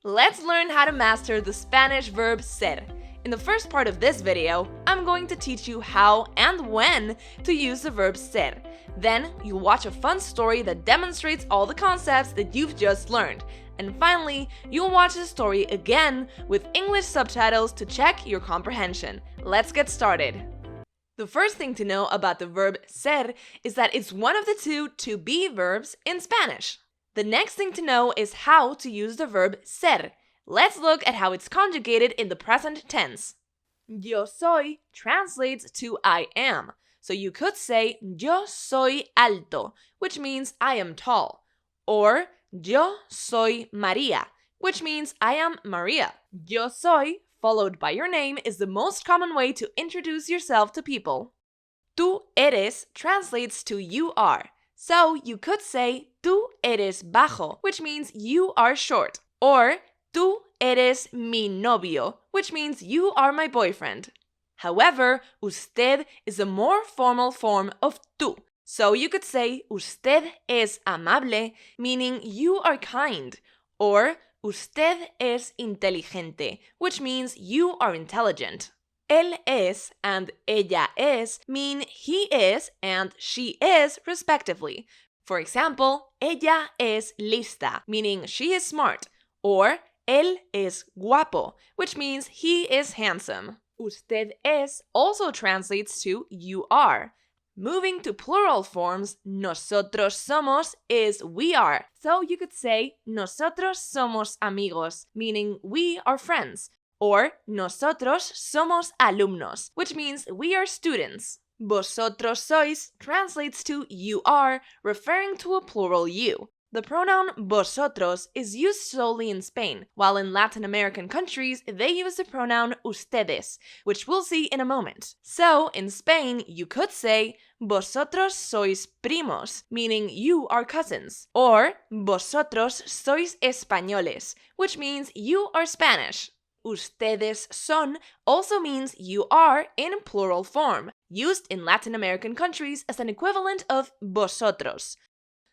Let's learn how to master the Spanish verb ser. In the first part of this video, I'm going to teach you how and when to use the verb ser. Then, you'll watch a fun story that demonstrates all the concepts that you've just learned. And finally, you'll watch the story again with English subtitles to check your comprehension. Let's get started. The first thing to know about the verb ser is that it's one of the two to-be verbs in Spanish. The next thing to know is how to use the verb ser. Let's look at how it's conjugated in the present tense. Yo soy translates to I am. So you could say yo soy alto, which means I am tall. Or yo soy María, which means I am Maria. Yo soy, followed by your name, is the most common way to introduce yourself to people. Tú eres translates to you are. So you could say tú eres bajo, which means you are short. Or tú eres mi novio, which means you are my boyfriend. However, usted is a more formal form of tú. So you could say usted es amable, meaning you are kind. Or usted es inteligente, which means you are intelligent. Él es and ella es mean he is and she is, respectively. For example, ella es lista, meaning she is smart. Or él es guapo, which means he is handsome. Usted es also translates to you are. Moving to plural forms, nosotros somos is we are. So you could say nosotros somos amigos, meaning we are friends. Or nosotros somos alumnos, which means we are students. Vosotros sois translates to you are, referring to a plural you. The pronoun vosotros is used solely in Spain, while in Latin American countries they use the pronoun ustedes, which we'll see in a moment. So, in Spain, you could say vosotros sois primos, meaning you are cousins. Or vosotros sois españoles, which means you are Spanish. Ustedes son also means you are in plural form, used in Latin American countries as an equivalent of vosotros.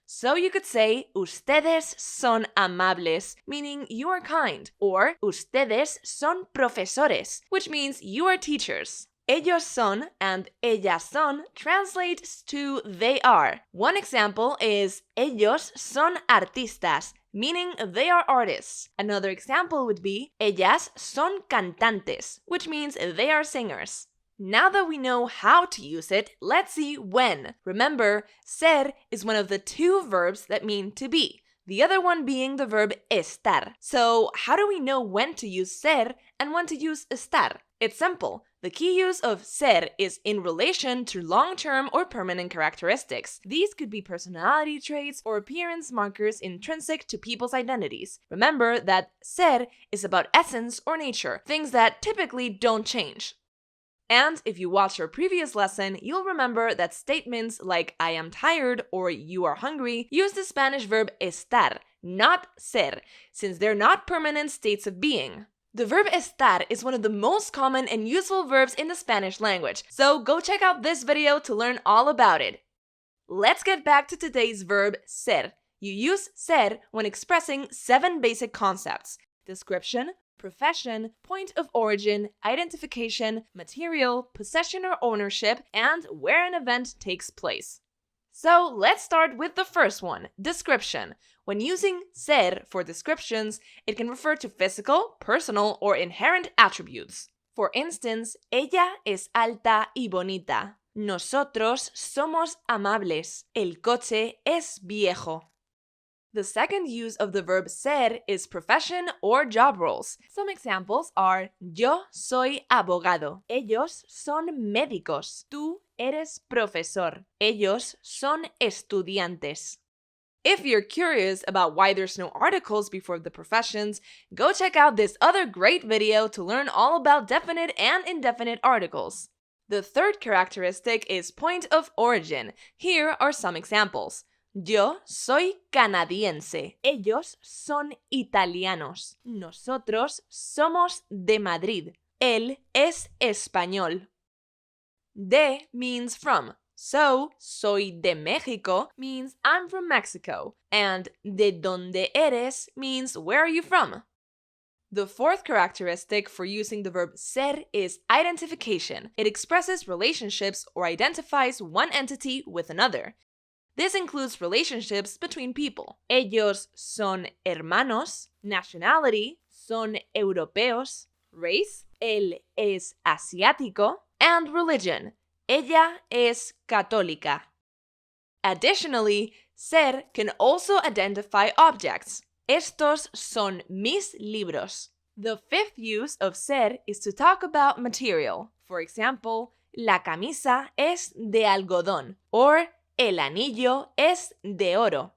So you could say ustedes son amables, meaning you are kind, or ustedes son profesores, which means you are teachers. Ellos son and ellas son translates to they are. One example is ellos son artistas, meaning they are artists. Another example would be ellas son cantantes, which means they are singers. Now that we know how to use it, let's see when. Remember, ser is one of the two verbs that mean to be, the other one being the verb estar. So how do we know when to use ser and when to use estar? It's simple. The key use of ser is in relation to long-term or permanent characteristics. These could be personality traits or appearance markers intrinsic to people's identities. Remember that ser is about essence or nature, things that typically don't change. And if you watched our previous lesson, you'll remember that statements like I am tired or you are hungry use the Spanish verb estar, not ser, since they're not permanent states of being. The verb estar is one of the most common and useful verbs in the Spanish language, so go check out this video to learn all about it. Let's get back to today's verb ser. You use ser when expressing 7 basic concepts: description, profession, point of origin, identification, material, possession or ownership, and where an event takes place. So let's start with the first one, description. When using ser for descriptions, it can refer to physical, personal, or inherent attributes. For instance, ella es alta y bonita. Nosotros somos amables. El coche es viejo. The second use of the verb ser is profession or job roles. Some examples are yo soy abogado. Ellos son médicos. Tú eres profesor. Ellos son estudiantes. If you're curious about why there's no articles before the professions, go check out this other great video to learn all about definite and indefinite articles. The third characteristic is point of origin. Here are some examples. Yo soy canadiense. Ellos son italianos. Nosotros somos de Madrid. Él es español. De means from. So, soy de México means I'm from Mexico. And de donde eres means where are you from? The fourth characteristic for using the verb ser is identification. It expresses relationships or identifies one entity with another. This includes relationships between people. Ellos son hermanos. Nationality, son europeos. Race, él es asiático. And religion, ella es católica. Additionally, ser can also identify objects. Estos son mis libros. The fifth use of ser is to talk about material. For example, la camisa es de algodón, or el anillo es de oro.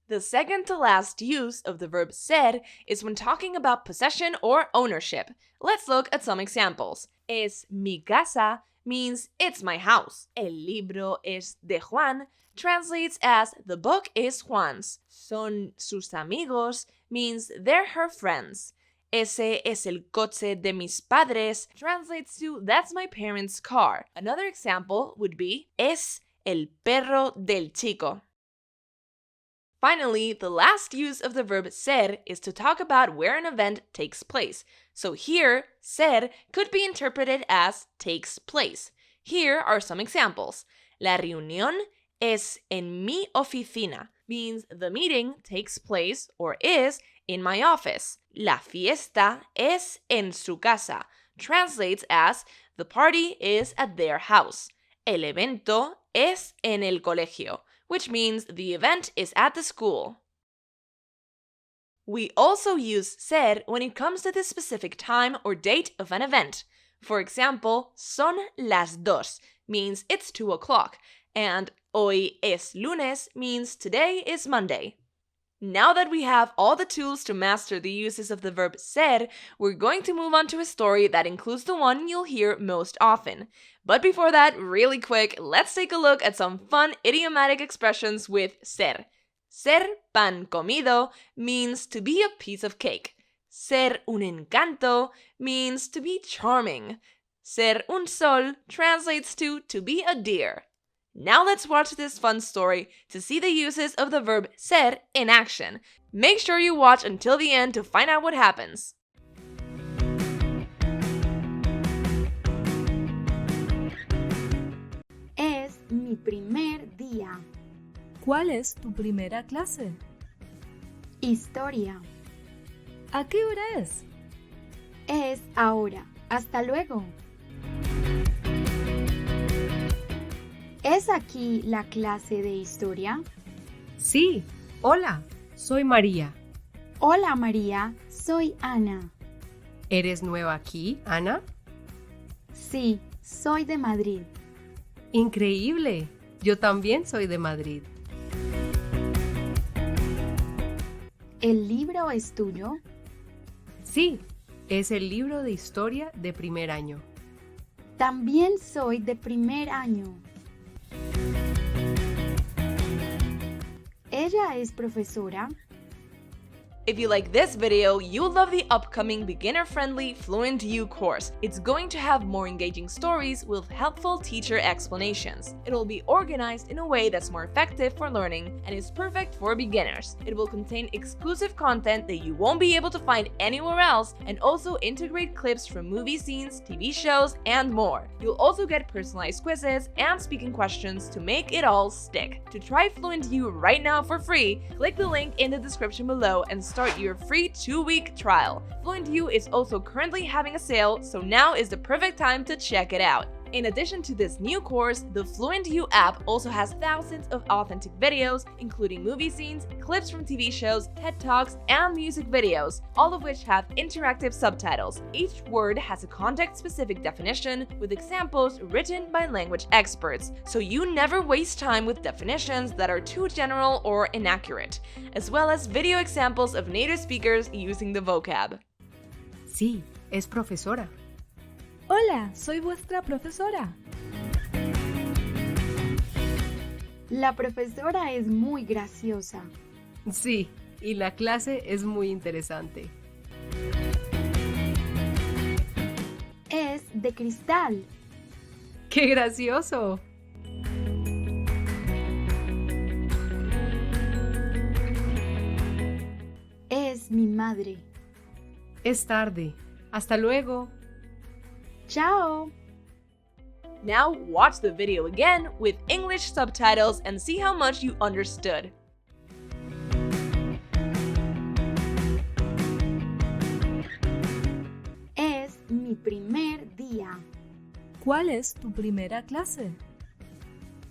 The second to last use of the verb ser is when talking about possession or ownership. Let's look at some examples. Es mi casa means it's my house. El libro es de Juan translates as the book is Juan's. Son sus amigos means they're her friends. Ese es el coche de mis padres translates to that's my parents' car. Another example would be es el perro del chico. Finally, the last use of the verb ser is to talk about where an event takes place. So here, ser could be interpreted as takes place. Here are some examples. La reunión es en mi oficina means the meeting takes place or is in my office. La fiesta es en su casa translates as the party is at their house. El evento es en el colegio, which means the event is at the school. We also use ser when it comes to the specific time or date of an event. For example, son las 2 means it's 2 o'clock, and hoy es lunes means today is Monday. Now that we have all the tools to master the uses of the verb ser, we're going to move on to a story that includes the one you'll hear most often. But before that, really quick, let's take a look at some fun idiomatic expressions with ser. Ser pan comido means to be a piece of cake. Ser un encanto means to be charming. Ser un sol translates to be a deer. Now let's watch this fun story to see the uses of the verb ser in action. Make sure you watch until the end to find out what happens. Es mi primer día. ¿Cuál es tu primera clase? Historia. ¿A qué hora es? Es ahora. Hasta luego. ¿Es aquí la clase de historia? Sí, hola, soy María. Hola María, soy Ana. ¿Eres nueva aquí, Ana? Sí, soy de Madrid. Increíble, yo también soy de Madrid. ¿El libro es tuyo? Sí, es el libro de historia de primer año. También soy de primer año. ¿Ella es profesora? If you like this video, you'll love the upcoming beginner-friendly FluentU course. It's going to have more engaging stories with helpful teacher explanations. It will be organized in a way that's more effective for learning and is perfect for beginners. It will contain exclusive content that you won't be able to find anywhere else and also integrate clips from movie scenes, TV shows, and more. You'll also get personalized quizzes and speaking questions to make it all stick. To try FluentU right now for free, click the link in the description below and start your free 2-week trial. FluentU is also currently having a sale, so now is the perfect time to check it out. In addition to this new course, the FluentU app also has thousands of authentic videos, including movie scenes, clips from TV shows, TED Talks, and music videos, all of which have interactive subtitles. Each word has a context-specific definition, with examples written by language experts, so you never waste time with definitions that are too general or inaccurate, as well as video examples of native speakers using the vocab. Sí, es profesora. Hola, soy vuestra profesora. La profesora es muy graciosa. Sí, y la clase es muy interesante. Es de cristal. ¡Qué gracioso! Es mi madre. Es tarde. Hasta luego. Chao. Now watch the video again with English subtitles and see how much you understood. Es mi primer día. ¿Cuál es tu primera clase?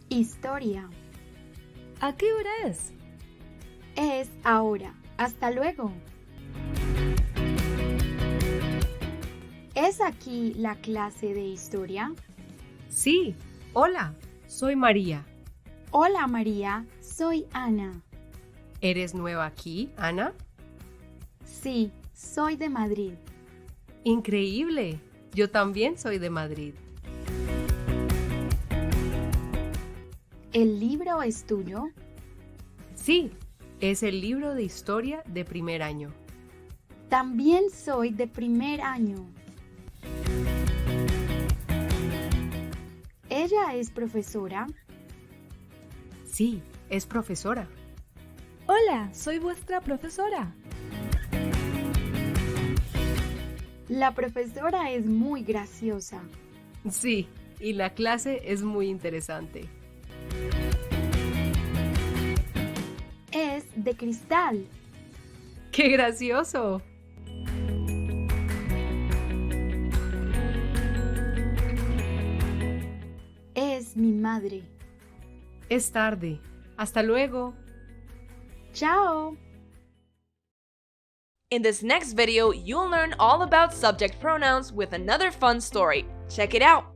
Historia. ¿A qué hora es? Es ahora. Hasta luego. ¿Es aquí la clase de historia? Sí. Hola, soy María. Hola María, soy Ana. ¿Eres nueva aquí, Ana? Sí, soy de Madrid. Increíble. Yo también soy de Madrid. ¿El libro es tuyo? Sí, es el libro de historia de primer año. También soy de primer año. ¿Ella es profesora? Sí, es profesora. Hola, soy vuestra profesora. La profesora es muy graciosa. Sí, y la clase es muy interesante. Es de cristal. ¡Qué gracioso! Es mi madre. Es tarde. Hasta luego. Chao. In this next video, you'll learn all about subject pronouns with another fun story. Check it out!